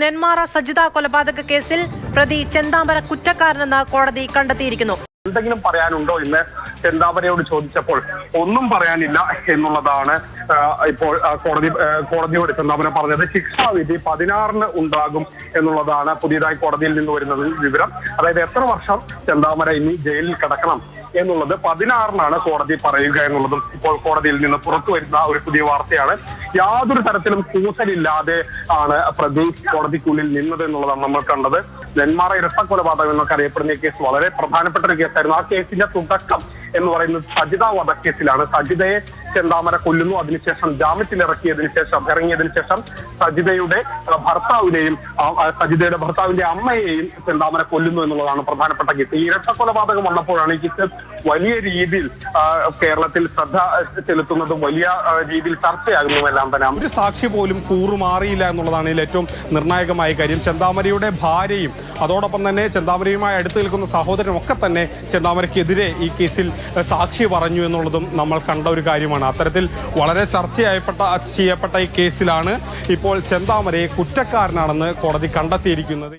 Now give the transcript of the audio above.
നെന്മാറ സജിത കൊലപാതക കേസിൽ പ്രതി ചെന്താമര കുറ്റക്കാരനെന്ന് കോടതി കണ്ടെത്തിയിരിക്കുന്നു. എന്തെങ്കിലും പറയാനുണ്ടോ എന്ന് ചെന്താമരയോട് ചോദിച്ചപ്പോൾ ഒന്നും പറയാനില്ല എന്നുള്ളതാണ് ഇപ്പോൾ കോടതിയോട് ചെന്താമര പറഞ്ഞത്. ശിക്ഷാവിധി 16-ന് ഉണ്ടാകും എന്നുള്ളതാണ് പുതിയതായി കോടതിയിൽ നിന്ന് വരുന്ന വിവരം. അതായത് എത്ര വർഷം ചെന്താമര ഇനി ജയിലിൽ കിടക്കണം എന്നുള്ളത് 16-നാണ് കോടതി പറയുക എന്നുള്ളതും ഇപ്പോൾ കോടതിയിൽ നിന്ന് പുറത്തു വരുന്ന ഒരു പുതിയ വാർത്തയാണ്. യാതൊരു തരത്തിലും കൂസലില്ലാതെ ആണ് പ്രതി കോടതിക്കുള്ളിൽ നിന്നത് എന്നുള്ളതാണ് നമ്മൾ കണ്ടത്. നെന്മാറ ഇരട്ടക്കൊലപാതകം എന്നൊക്കെ അറിയപ്പെടുന്ന കേസ് വളരെ പ്രധാനപ്പെട്ട ഒരു കേസായിരുന്നു. ആ കേസിന്റെ തുടക്കം എന്ന് പറയുന്നത് സജിത വധക്കേസിലാണ്. സജിതയെ ചെന്താമര കൊല്ലുന്നു. അതിനുശേഷം ജാമ്യത്തിലിറങ്ങിയതിനു ശേഷം സജിതയുടെ ഭർത്താവിന്റെ അമ്മയെയും ചെന്താമര കൊല്ലുന്നു എന്നുള്ളതാണ് പ്രധാനപ്പെട്ട കേസ്. ഈ ഇരട്ടക്കൊലപാതകം വന്നപ്പോഴാണ് ഈ കേസ് വലിയ രീതിയിൽ കേരളത്തിൽ ശ്രദ്ധ ചെലുത്തുന്നതും വലിയ രീതിയിൽ ചർച്ചയാകുന്നതുമെല്ലാം തന്നെ. ഒരു സാക്ഷി പോലും കൂറുമാറിയില്ല എന്നുള്ളതാണ് ഇതിൽ ഏറ്റവും നിർണായകമായ കാര്യം. ചെന്താമരയുടെ ഭാര്യയും അതോടൊപ്പം തന്നെ ചെന്താമരയുമായി അടുത്ത് നിൽക്കുന്ന സഹോദരനും ഒക്കെ തന്നെ ചെന്താമരയ്ക്കെതിരെ ഈ കേസിൽ സാക്ഷി പറഞ്ഞു എന്നുള്ളതും നമ്മൾ കണ്ട ഒരു കാര്യമാണ്. അത്തരത്തിൽ വളരെ ചെയ്യപ്പെട്ട ഈ കേസിലാണ് ഇപ്പോൾ ചെന്താമരയെ കുറ്റക്കാരനാണെന്ന് കോടതി കണ്ടെത്തിയിരിക്കുന്നത്.